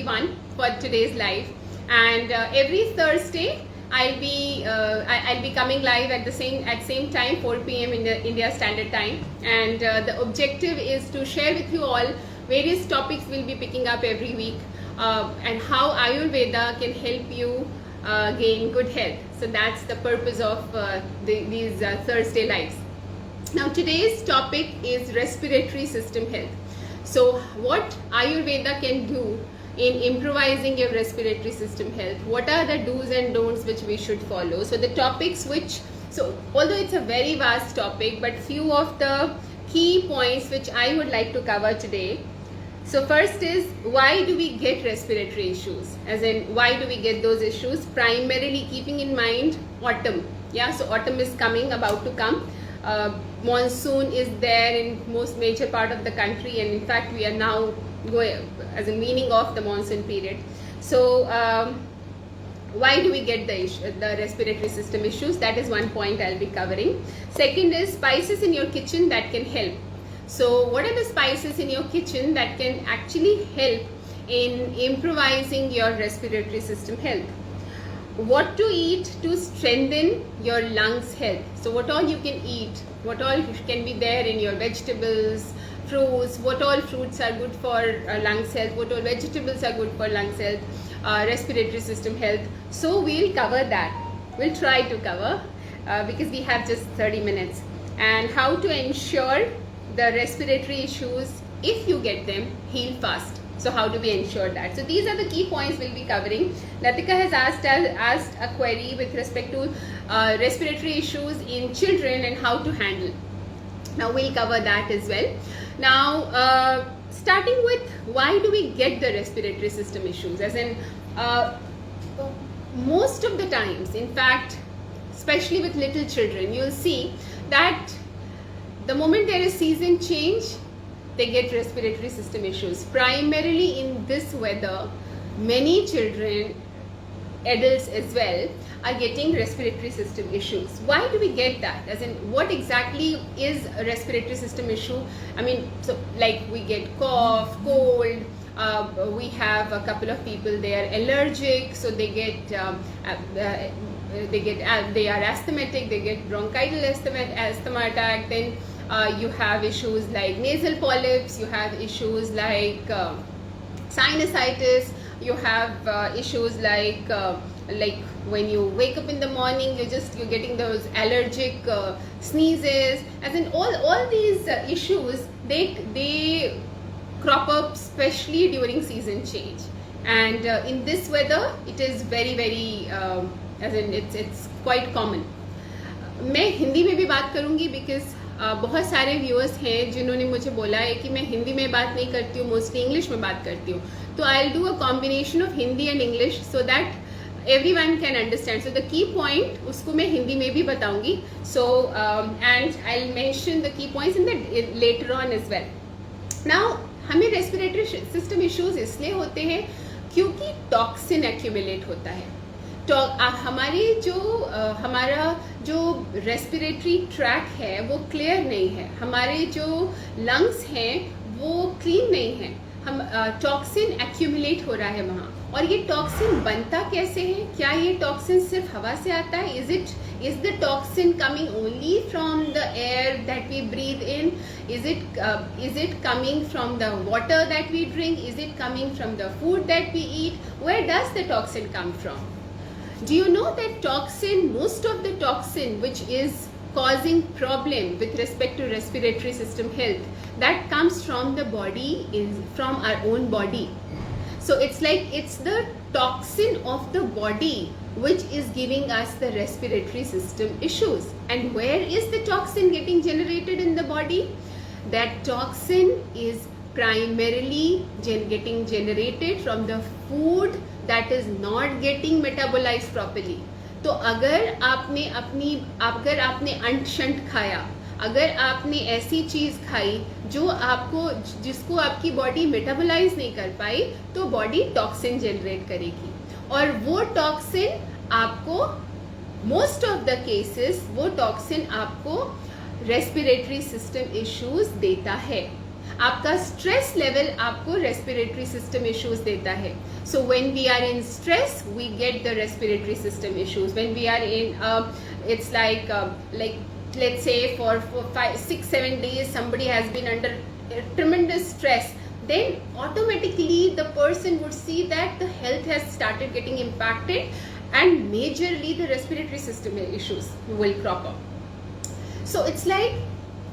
everyone for today's live. And every Thursday I'll be coming live at same time, 4 p.m. in the India Standard Time. And the objective is to share with you all various topics we'll be picking up every week, and how Ayurveda can help you gain good health. So that's the purpose of these Thursday lives. Now today's topic is respiratory system health. So what Ayurveda can do in improvising your respiratory system health, what are the do's and don'ts which we should follow. So the topics although it's a very vast topic, but few of the key points which I would like to cover today. So first is, why do we get respiratory issues? As in, why do we get those issues? Primarily keeping in mind autumn. Yeah, so autumn is about to come. Monsoon is there in most major part of the country, and in fact we are now going as a meaning of the monsoon period. So why do we get the respiratory system issues? That is one point I'll be covering. Second is spices in your kitchen that can help. So what are the spices in your kitchen that can actually help in improvising your respiratory system health? What to eat to strengthen your lungs health. So what all you can eat, what all can be there in your vegetables, fruits, what all fruits are good for lungs health, what all vegetables are good for lungs health, respiratory system health. So we'll cover that. We'll try to cover because we have just 30 minutes. And how to ensure the respiratory issues, if you get them, heal fast. So how do we ensure that? So these are the key points we'll be covering. Latika has asked a query with respect to respiratory issues in children and how to handle. Now we'll cover that as well. Now starting with, why do we get the respiratory system issues? As in, most of the times, in fact, especially with little children, you'll see that the moment there is season change, they get respiratory system issues. Primarily in this weather, many children, adults as well, are getting respiratory system issues. Why do we get that? As in, what exactly is a respiratory system issue? I mean, so like we get cough, cold, we have a couple of people, they are allergic, so they are asthmatic, they get bronchital asthma attack. Then you have issues like nasal polyps, you have issues like sinusitis, you have issues like when you wake up in the morning, you're getting those allergic sneezes. As in, all these issues, they crop up especially during season change. And in this weather, it is very, very as in it's quite common. मैं हिंदी में भी बात करूँगी because बहुत सारे viewers हैं जिन्होंने मुझे बोला है कि मैं हिंदी में बात नहीं करती हूँ, मोस्टली इंग्लिश में बात करती हूँ. तो I'll do a combination of Hindi and English so that everyone can understand. So the key point उसको मैं हिंदी में भी बताऊँगी. So and I'll mention the key points later on as well. Now हमें respiratory system issues इसलिए होते हैं क्योंकि टॉक्सिन एक्यूमुलेट होता है. तो हमारा जो रेस्पिरेटरी ट्रैक है वो क्लियर नहीं है, हमारे जो लंग्स हैं वो क्लीन नहीं है, हम टॉक्सिन एक्यूमुलेट हो रहा है वहाँ. और ये टॉक्सिन बनता कैसे है? क्या ये टॉक्सिन सिर्फ हवा से आता है? Is the toxin coming only from the air that we breathe in? Is it coming from the water that we drink? Is it coming from the food that we eat? Where does the toxin come from? Do you know that most of the toxin which is causing problem with respect to respiratory system health, that comes from the body, from our own body. So it's the toxin of the body which is giving us the respiratory system issues. And where is the toxin getting generated in the body? That toxin is primarily getting generated from the food that is not getting metabolized properly. तो अगर आपने अंट shunt खाया, अगर आपने ऐसी चीज खाई जिसको आपकी बॉडी मेटाबोलाइज नहीं कर पाई, तो बॉडी टॉक्सिन जनरेट करेगी. और वो टॉक्सिन आपको मोस्ट ऑफ द केसेस वो टॉक्सिन आपको रेस्पिरेटरी सिस्टम इश्यूज देता है. आपका स्ट्रेस लेवल आपको रेस्पिरेटरी सिस्टम इश्यूज देता है. So when we are in stress we get the respiratory system issues. When we are in it's like let's say for 5 6 7 days somebody has been under tremendous stress, then automatically the person would see that the health has started getting impacted and majorly the respiratory system issues will crop up. So it's like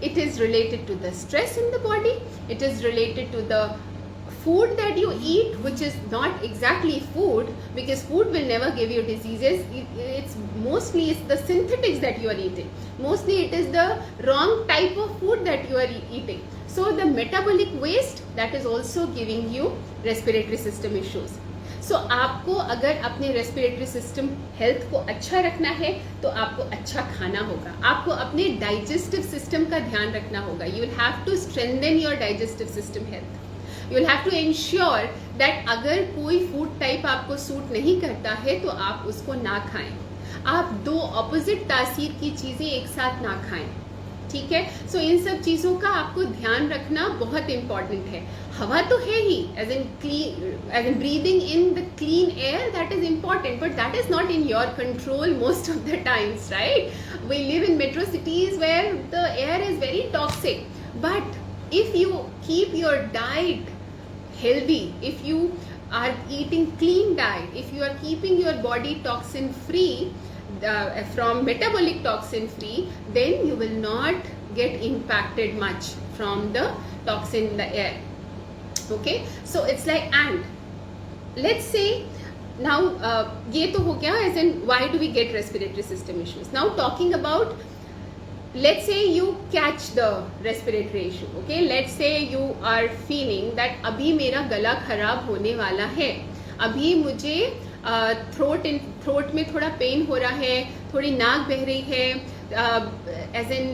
it is related to the stress in the body, it is related to the food that you eat, which is not exactly food, because food will never give you diseases. It's mostly it's the synthetics that you are eating. Mostly it is the wrong type of food that you are eating. So the metabolic waste, that is also giving you respiratory system issues. So आपको अगर अपने respiratory system health को अच्छा रखना है तो आपको अच्छा खाना होगा, आपको अपने डाइजेस्टिव सिस्टम का ध्यान रखना होगा. You will have to strengthen your digestive system health. You will have to ensure that अगर कोई फूड टाइप आपको सूट नहीं करता है तो आप उसको ना खाएं. आप दो ऑपोजिट तासीर की चीज़ें एक साथ ना खाएं. ठीक है. सो इन सब चीज़ों का आपको ध्यान रखना बहुत इम्पॉर्टेंट है. हवा तो है ही, as in breathing in the clean air, that is important, but that is not in your control most of the times, right. We live in metro cities where the air is very toxic, but if you keep your diet healthy, if you are eating clean diet, if you are keeping your body toxin free, from metabolic toxin free, then you will not get impacted much from the toxin in the air. Okay, so it's like, and let's say now ye to ho gaya as in why do we get respiratory system issues. Now talking about, let's say you catch the respiratory issue. Okay, let's say you are feeling that अभी मेरा गला खराब होने वाला है, अभी मुझे throat में थोड़ा पेन हो रहा है, थोड़ी नाक बह रही है, एज इन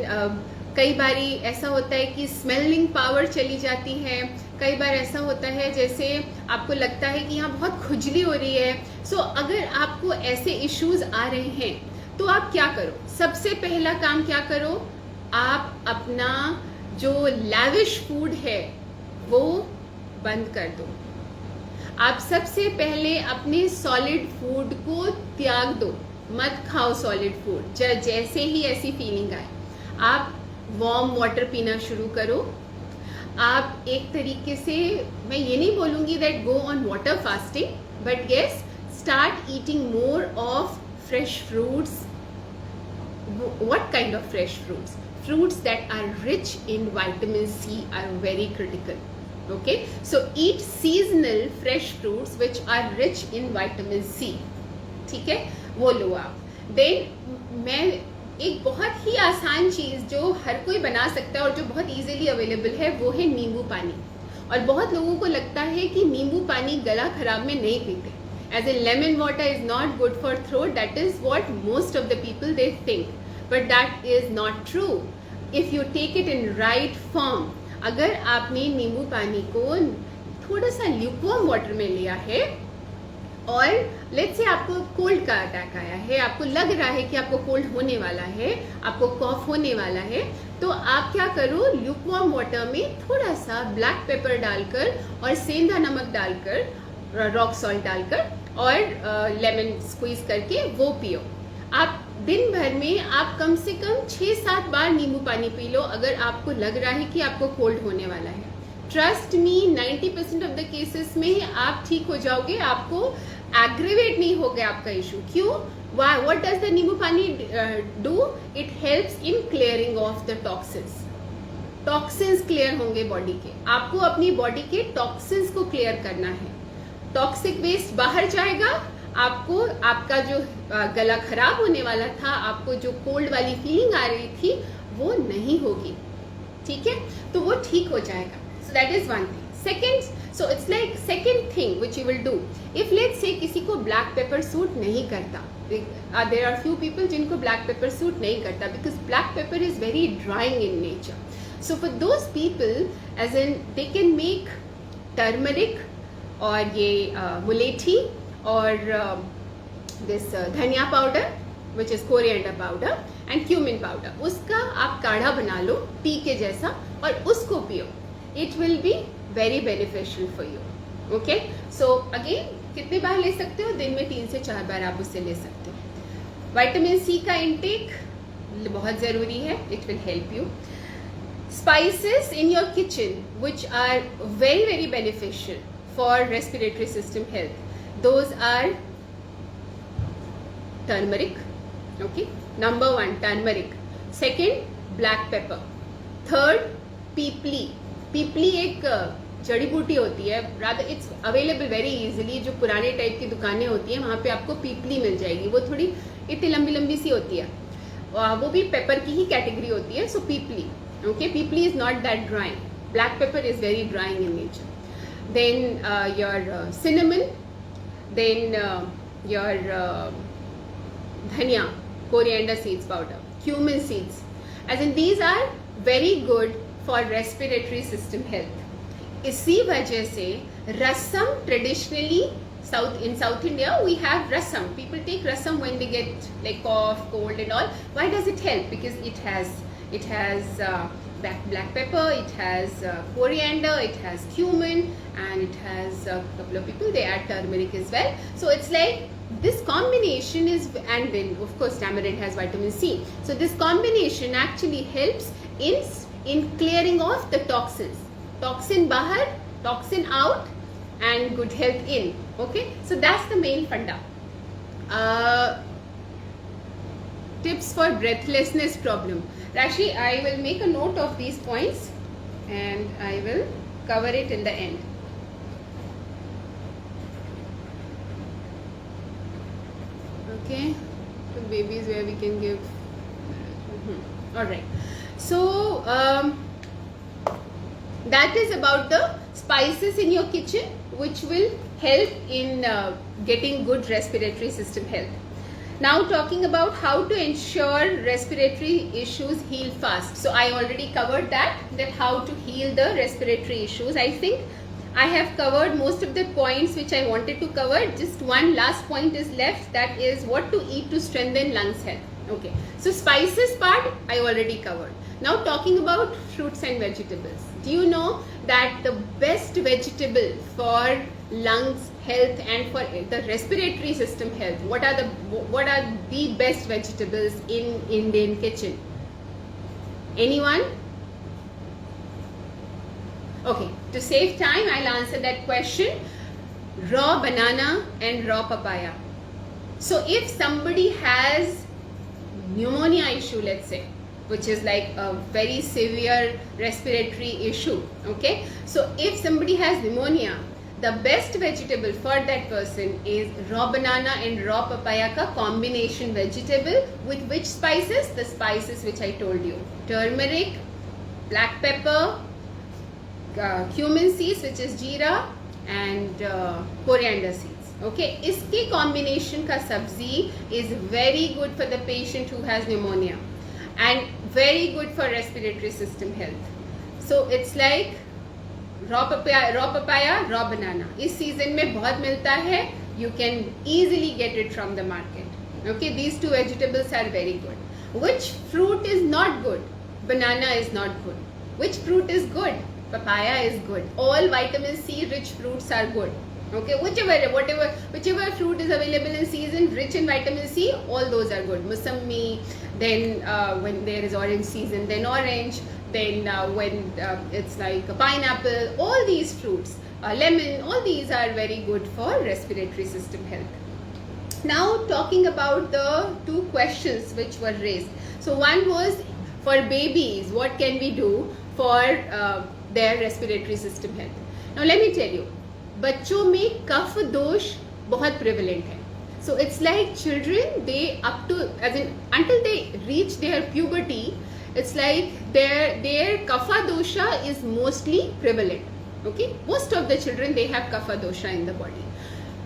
कई बारी ऐसा होता है कि स्मेलिंग पावर चली जाती है, कई बार ऐसा होता है जैसे आपको लगता है कि यहाँ बहुत खुजली हो रही है. सो अगर आपको ऐसे इश्यूज आ रहे हैं तो आप क्या करो. सबसे पहला काम क्या करो, आप अपना जो लैविश फूड है वो बंद कर दो. आप सबसे पहले अपने सॉलिड फूड को त्याग दो, मत खाओ सॉलिड फूड. जैसे ही ऐसी फीलिंग आए आप वार्म वाटर पीना शुरू करो. आप एक तरीके से, मैं ये नहीं बोलूँगी that go on water fasting, but yes, start eating more of fresh fruits. What kind of fresh fruits? Fruits that are rich in vitamin C are very critical. Okay, so eat seasonal fresh fruits which are rich in vitamin C. ठीक है, वो लो आप. Then मैं एक बहुत ही आसान चीज़ जो हर कोई बना सकता है और जो बहुत easily available है वो है नींबू पानी. और बहुत लोगों को लगता है कि नींबू पानी गला खराब में नहीं पीते. As in lemon water is not good for throat, that is what most of the people they think, but that is not true. If you take it in right form, अगर आपने नींबू पानी को थोड़ा सा ल्यूकवार्म वाटर में लिया है और लेट्स से आपको कोल्ड का अटैक आया है, आपको लग रहा है कि आपको कोल्ड होने वाला है, आपको कॉफ होने वाला है, तो आप क्या करो, ल्यूकवार्म वाटर में थोड़ा सा ब्लैक पेपर डालकर और सेंधा नमक डालकर, रॉक सॉल्ट डालकर और लेमन स्क्वीज करके वो पियो. आप दिन भर में आप कम से कम 6-7 बार नींबू पानी पी लो अगर आपको लग रहा है कि आपको कोल्ड होने वाला है. Trust me, 90% of the cases में आप ठीक हो जाओगे, आपको एग्रीवेट नहीं होगा आपका इशू. क्यों? वाई? व्हाट डज द नींबू पानी do? It helps in clearing of the toxins. Toxins clear होंगे बॉडी के. आपको अपनी बॉडी के टॉक्सिन्स को क्लियर करना है. टॉक्सिक वेस्ट बाहर जाएगा, आपको आपका जो गला खराब होने वाला था, आपको जो कोल्ड वाली फीलिंग आ रही थी वो नहीं होगी. ठीक है, तो वो ठीक हो जाएगा. So that is one thing. Second, so it's like second thing which you will do if let's say किसी को ब्लैक पेपर सूट नहीं करता. देयर आर फ्यू पीपल जिनको ब्लैक पेपर सूट नहीं करता because black pepper is very drying in nature. So for those people, as in they can make turmeric और ये मुलेठी और this dhania powder which is coriander powder and cumin powder, उसका आप काढ़ा बना लो टी के जैसा और उसको पियो. it will be very beneficial for you. Okay, so again, कितने बार ले सकते हो? दिन में 3 से 4 बार आप उसे ले सकते हो. विटामिन सी का इंटेक बहुत ज़रूरी है. It will help you. Spices in your kitchen which are very very beneficial for respiratory system health, those are turmeric. Okay, number 1 turmeric, second black pepper, third पीपली. पीपली एक जड़ी बूटी होती है, rather it's available very easily. जो पुराने type की दुकानें होती हैं वहाँ पे आपको पीपली मिल जाएगी. वो थोड़ी इतनी लंबी लंबी सी होती है, वो भी पेपर की ही कैटेगरी होती है. So pippali. Okay, pippali is not that drying. Black pepper is very drying in nature. Then your cinnamon, then your dhania, coriander seeds powder, cumin seeds, as in these are very good for respiratory system health. इसी वजह से rasam traditionally in South India we have rasam. People take rasam when they get like cough, cold and all. Why does it help? Because it has black pepper, it has coriander, it has cumin, and it has a couple of people they add turmeric as well. So it's like this combination is, and then of course tamarind has vitamin C. So this combination actually helps in clearing off the toxins. Toxin bahar, toxin out, and good health in. Okay, so that's the main funda. Tips for breathlessness problem. Rashi, I will make a note of these points and I will cover it in the end. Okay, so babies where we can give. All right. So that is about the spices in your kitchen which will help in getting good respiratory system health. Now talking about how to ensure respiratory issues heal fast. So I already covered that how to heal the respiratory issues. I think I have covered most of the points which I wanted to cover. Just one last point is left, that is what to eat to strengthen lungs health. Okay, so spices part I already covered. Now talking about fruits and vegetables. Do you know that the best vegetable for lungs health and for the respiratory system health, what are the best vegetables in Indian kitchen? Anyone? Okay, to save time I'll answer that question. Raw banana and raw papaya. So if somebody has pneumonia issue, let's say, which is like a very severe respiratory issue, okay, so if somebody has pneumonia, the best vegetable for that person is raw banana and raw papaya ka combination vegetable. With which spices? The spices which I told you: turmeric, black pepper, cumin seeds which is jeera, and coriander seeds. Okay, iski combination ka sabzi is very good for the patient who has pneumonia and very good for respiratory system health. So it's like raw papaya, raw banana. इस season में बहुत मिलता है. You can easily get it from the market. Okay, these two vegetables are very good. Which fruit is not good? Banana is not good. Which fruit is good? Papaya is good. All vitamin C rich fruits are good. Okay, whichever fruit is available in season rich in vitamin C, all those are good. Musambi, then when there is orange season, then orange, then when it's like a pineapple, all these fruits, lemon, all these are very good for respiratory system health. Now talking about the two questions which were raised. So one was for babies, what can we do for their respiratory system health? Now let me tell you, बच्चों में कफ दोष बहुत prevalent है. So it's like children, they up to, as in until they reach their puberty, it's like their kapha dosha is mostly prevalent. Okay, most of the children they have kapha dosha in the body.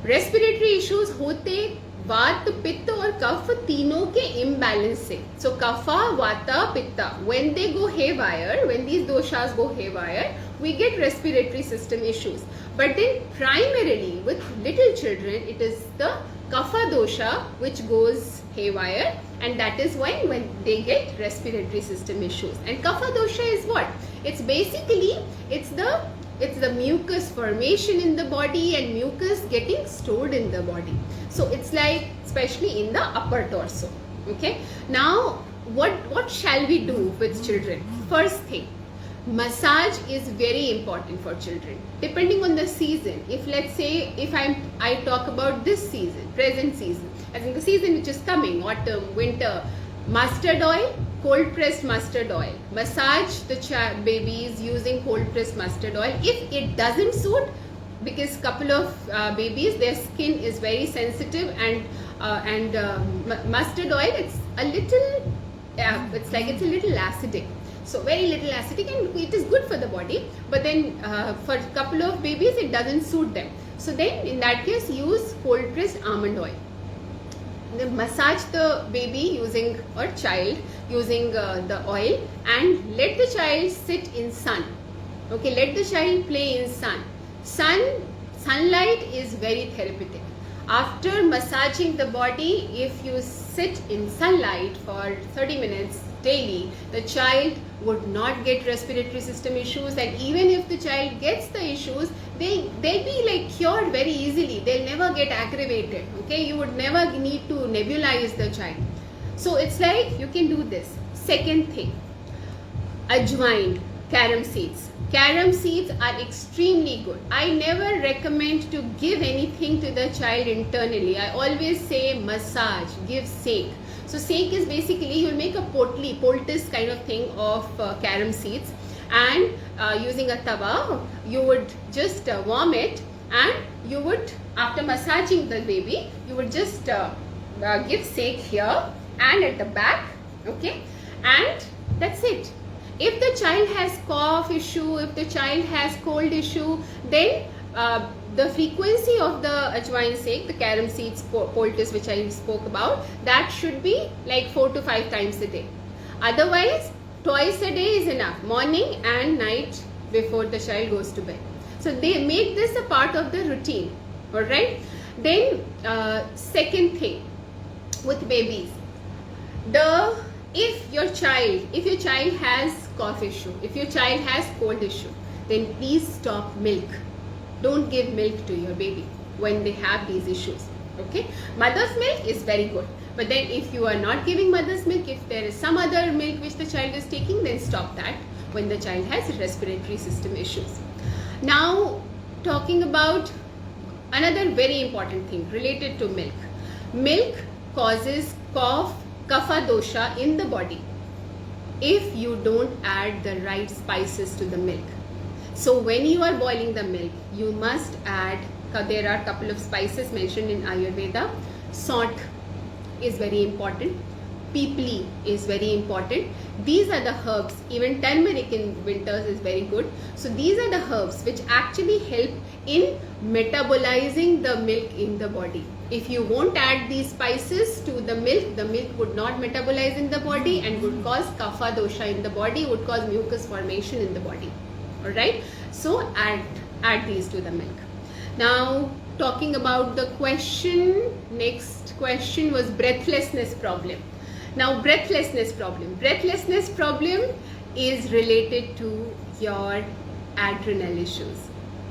Respiratory issues होते वात पित्त और कफ तीनों के imbalance से. So kapha, vata, pitta, when they go haywire, when these doshas go haywire, we get respiratory system issues. But then primarily with little children, it is the kapha dosha which goes haywire, and that is when they get respiratory system issues. And kapha dosha is what? It's basically, it's the mucus formation in the body and mucus getting stored in the body. So it's like, especially in the upper torso. Okay, now what shall we do with children? First thing, massage is very important for children depending on the season. If let's say if I talk about this season, present season, as in the season which is coming, autumn, winter, mustard oil, cold pressed mustard oil, massage the babies using cold pressed mustard oil. If it doesn't suit, because couple of babies, their skin is very sensitive, and mustard oil, it's a little it's a little acidic, so very little acidic, and it is good for the body, but then for a couple of babies it doesn't suit them. So then in that case, use cold pressed almond oil. Then massage the baby using, or child using the oil, and let the child sit in sun. Okay, let the child play in sun. Sunlight is very therapeutic. After massaging the body, if you sit in sunlight for 30 minutes daily, the child would not get respiratory system issues, and even if the child gets the issues, they'll be like cured very easily. They'll never get aggravated. Okay, you would never need to nebulize the child. So it's like you can do this. Second thing, ajwain, carom seeds. Carom seeds are extremely good. I never recommend to give anything to the child internally. I always say massage, give sake. So sake is basically, you'll make a poultice kind of thing of carom seeds, and using a tawa, you would just warm it, and you would, after massaging the baby, you would just give sake here and at the back. Okay, and that's it. If the child has cough issue, if the child has cold issue, then the frequency of the ajwain sake, the carom seeds poultice which I spoke about, that should be like 4 to 5 times a day. Otherwise, twice a day is enough, morning and night before the child goes to bed. So they make this a part of the routine. Alright. Then second thing with babies, if your child has cough issue, if your child has cold issue, then please stop milk. Don't give milk to your baby when they have these issues. Okay, mother's milk is very good, but then if you are not giving mother's milk, if there is some other milk which the child is taking, then stop that when the child has respiratory system issues. Now talking about another very important thing related to milk. Milk causes cough, kapha dosha in the body if you don't add the right spices to the milk. So when you are boiling the milk, you must add, there are a couple of spices mentioned in Ayurveda. Salt is very important. Pipli is very important. These are the herbs. Even turmeric in winters is very good. So these are the herbs which actually help in metabolizing the milk in the body. If you won't add these spices to the milk would not metabolize in the body and would cause kapha dosha in the body, would cause mucus formation in the body. Alright, so add these to the milk. Now talking about the question, next question was breathlessness problem. Now breathlessness problem is related to your adrenal issues.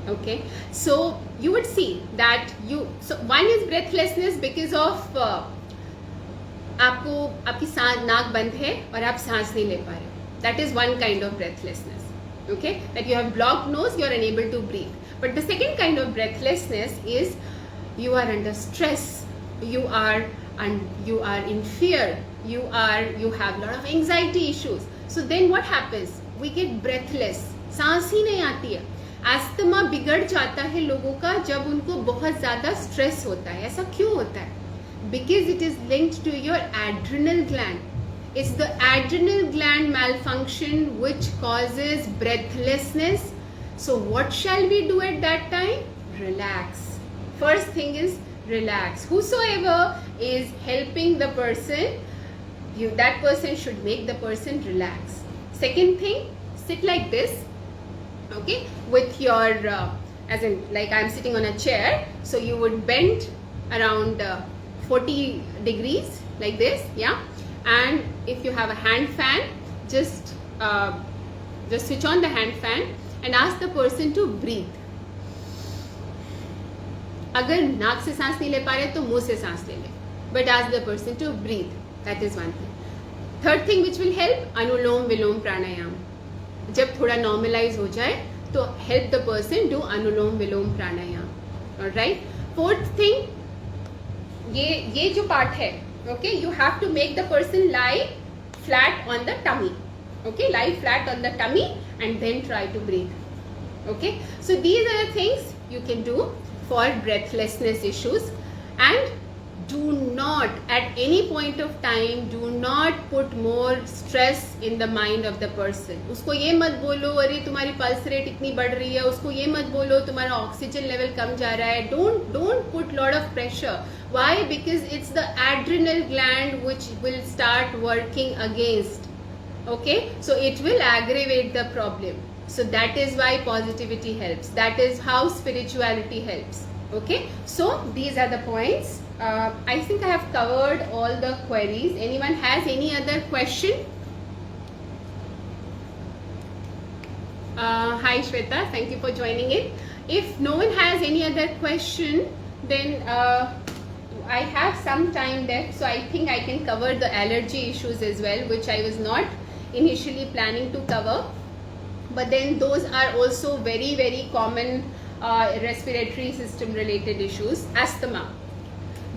Okay, so you would see that so one is breathlessness because of आपकी नाक बंद है और आप सांस नहीं ले पा रहे हो. That is one kind of breathlessness. Okay, that you have blocked nose, you are unable to breathe. But the second kind of breathlessness is you are under stress, you are in fear, you have a lot of anxiety issues. So then what happens? We get breathless, सांस ही नहीं आती है. Asthma बिगड़ जाता है लोगों का जब उनको बहुत ज़्यादा स्ट्रेस होता है. ऐसा क्यों होता है? Because it is linked to your adrenal gland. It's the adrenal gland malfunction which causes breathlessness. So what shall we do at that time? Relax. First thing is relax. Whosoever is helping the person, that person should make the person relax. Second thing, sit like this. Okay, with your as in like I'm sitting on a chair, so you would bend around 40 degrees like this, yeah. And if you have a hand fan, just switch on the hand fan and ask the person to breathe. अगर नाक से सांस नहीं ले पा रहे तो मुंह से सांस ले ले, but ask the person to breathe. That is one thing. Third thing which will help, अनुलोम विलोम प्राणायाम. जब थोड़ा normalize हो जाए तो help the person do anulom vilom pranayama. Alright. Fourth thing, ये जो part है, okay, you have to make the person lie flat on the tummy. Okay, lie flat on the tummy and then try to breathe. Okay, so these are the things you can do for breathlessness issues. And do not at any point of time, do not put more stress in the mind of the person. उसको ये मत बोलो अरे तुम्हारी pulse rate इतनी बढ़ रही है, उसको ये मत बोलो तुम्हारा oxygen level कम जा रहा है. Don't put lot of pressure. Why? Because it's the adrenal gland which will start working against. Okay, so it will aggravate the problem. So that is why positivity helps. That is how spirituality helps. Okay, so these are the points. I think I have covered all the queries. Anyone has any other question? Hi Shweta, thank you for joining in. If no one has any other question, then I have some time left, so I think I can cover the allergy issues as well, which I was not initially planning to cover. But then those are also very, very common respiratory system related issues. Asthma,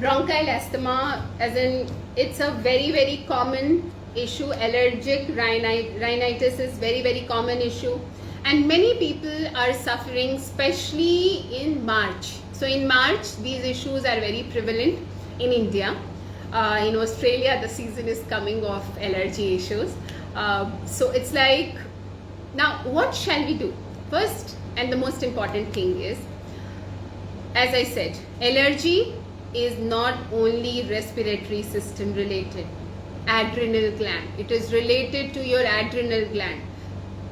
bronchial asthma, as in it's a very, very common issue. Allergic rhinitis is very, very common issue, and many people are suffering, especially in March. So in March these issues are very prevalent in India. In Australia the season is coming of allergy issues. So it's like, now what shall we do? First and the most important thing is, as I said, allergy is not only respiratory system related. Adrenal gland, it is related to your adrenal gland.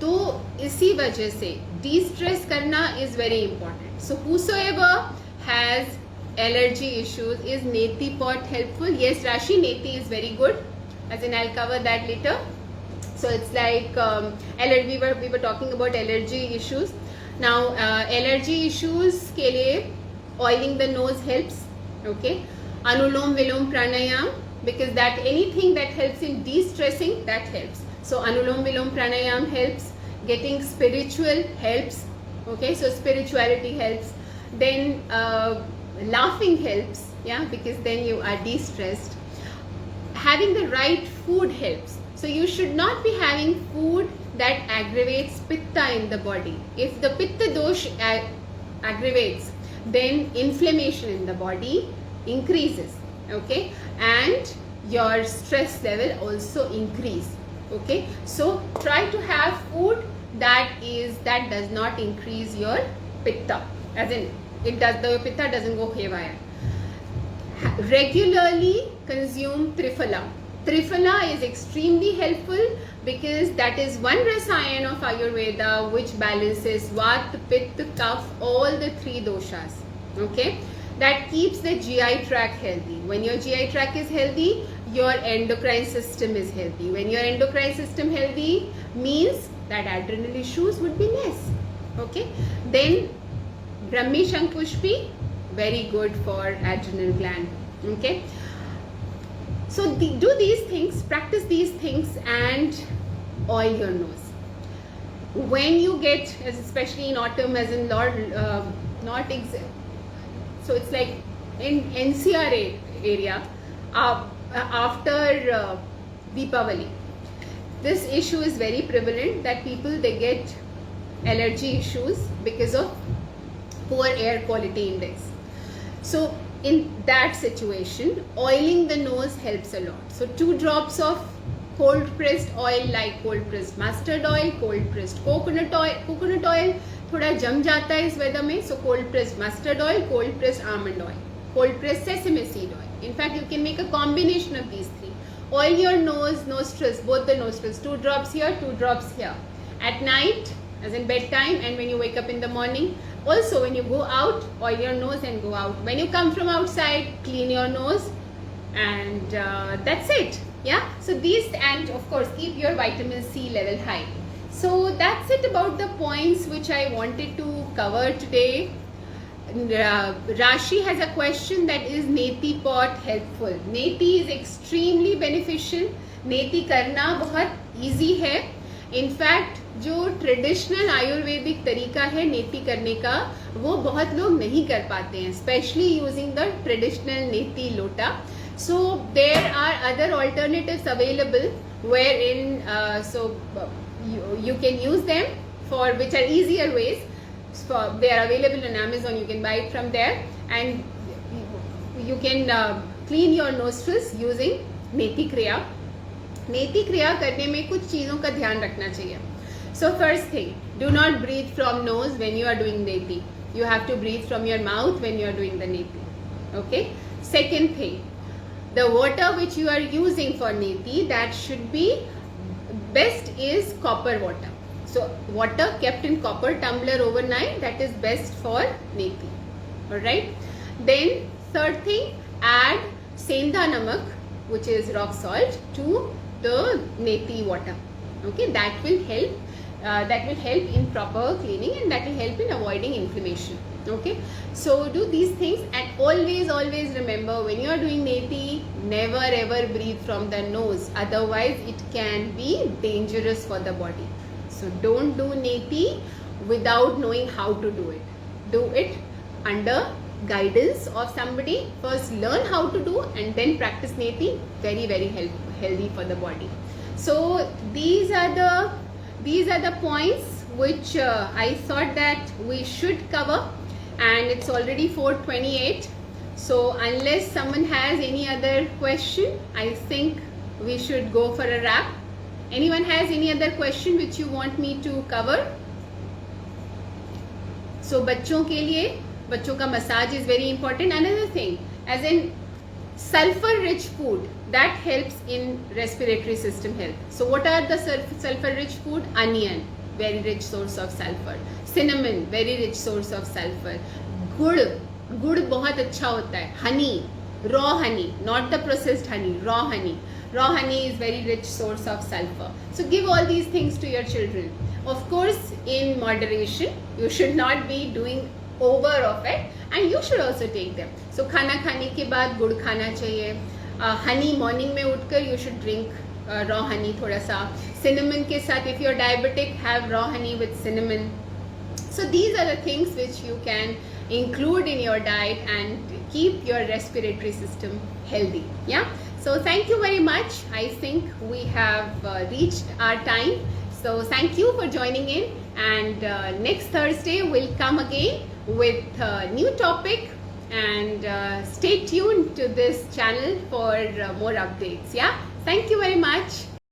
तो इसी वजह से de-stress करना is very important. So whosoever has allergy issues, is Neti pot helpful? Yes, Rashi, Neti is very good. As in I'll cover that later. So it's like we were talking about allergy issues. Now allergy issues के लिए oiling the nose helps. Okay, Anulom Vilom Pranayam, because that anything that helps in de-stressing, that helps. So Anulom Vilom Pranayam helps. Getting spiritual helps. Okay, so spirituality helps. Then laughing helps, yeah, because then you are de-stressed. Having the right food helps. So you should not be having food that aggravates pitta in the body. If the pitta dosh aggravates, then inflammation in the body increases. Okay, and your stress level also increase. Okay, so try to have food that does not increase your pitta, as in the pitta doesn't go haywire. Regularly consume Triphala. Triphala is extremely helpful because that is one rasayan of Ayurveda which balances Vata, Pitta, Kapha, all the three doshas. Okay, that keeps the GI tract healthy. When your GI tract is healthy, your endocrine system is healthy. When your endocrine system healthy means that adrenal issues would be less. Okay, then Brahmi Shankushpi, very good for adrenal gland. Okay, so do these things, practice these things, and oil your nose. When you get, especially in autumn, as in so it's like in NCR area, after Deepavali, this issue is very prevalent that people, they get allergy issues because of poor air quality index. So in that situation, oiling the nose helps a lot. So 2 drops of cold pressed oil, like cold pressed mustard oil, cold pressed coconut oil थोड़ा जम जाता है इस weather में, so cold pressed mustard oil, cold pressed almond oil, cold pressed sesame seed oil. In fact, you can make a combination of these 3. Oil your nose, nostrils, both the nostrils, 2 drops here, 2 drops here. At night, as in bedtime and when you wake up in the morning. Also, when you go out, oil your nose and go out. When you come from outside, clean your nose, and that's it. Yeah. So these, and of course keep your vitamin C level high. So that's it about the points which I wanted to cover today. Rashi has a question, that is Neti pot helpful? Neti is extremely beneficial. नेति करना बहुत easy है. In fact जो traditional Ayurvedic तरीका है नेति करने का, वो बहुत लोग नहीं कर पाते हैं, specially using the traditional neti lota. So there are other alternatives available where in you can use them for which are easier ways. They are available on Amazon, you can buy it from there, and you can clean your nostrils using नेति क्रिया. नेति क्रिया करने में कुछ चीज़ों का ध्यान रखना चाहिए. So first thing, do not breathe from nose when you are doing neti. You have to breathe from your mouth when you are doing the neti. Okay. Second thing, the water which you are using for neti, that should be best is copper water. So water kept in copper tumbler overnight, that is best for neti. Alright. Then third thing, add sendha namak, which is rock salt, to the neti water. Okay, that will help. That will help in proper cleaning, and that will help in avoiding inflammation. Okay, so do these things, and always remember, when you are doing neti, never ever breathe from the nose, otherwise it can be dangerous for the body. So don't do neti without knowing how to do it. Do it under guidance of somebody. First learn how to do and then practice neti. Very healthy for the body. So these are the points which I thought that we should cover, and it's already 4:28. So unless someone has any other question, I think we should go for a wrap. Anyone has any other question which you want me to cover? So बच्चों के लिए, बच्चों का massage is very important. Another thing, as in sulfur rich food, that helps in respiratory system health. So what are the sulfur rich food? Onion, very rich source of sulfur. Cinnamon, very rich source of sulfur. गुड़ बहुत अच्छा होता है. Honey, raw honey, not the processed honey, raw honey. Raw honey is very rich source of sulfur. So give all these things to your children. Of course, in moderation. You should not be doing over of it, and you should also take them. So खाना खाने के बाद गुड़ खाना चाहिए. Honey morning में उठकर you should drink raw honey थोड़ा सा. Cinnamon के साथ, if you are diabetic, have raw honey with cinnamon. So these are the things which you can include in your diet and keep your respiratory system healthy. Yeah. So thank you very much. I think we have reached our time. So thank you for joining in, and next Thursday we'll come again with a new topic, and stay tuned to this channel for more updates. Yeah. Thank you very much.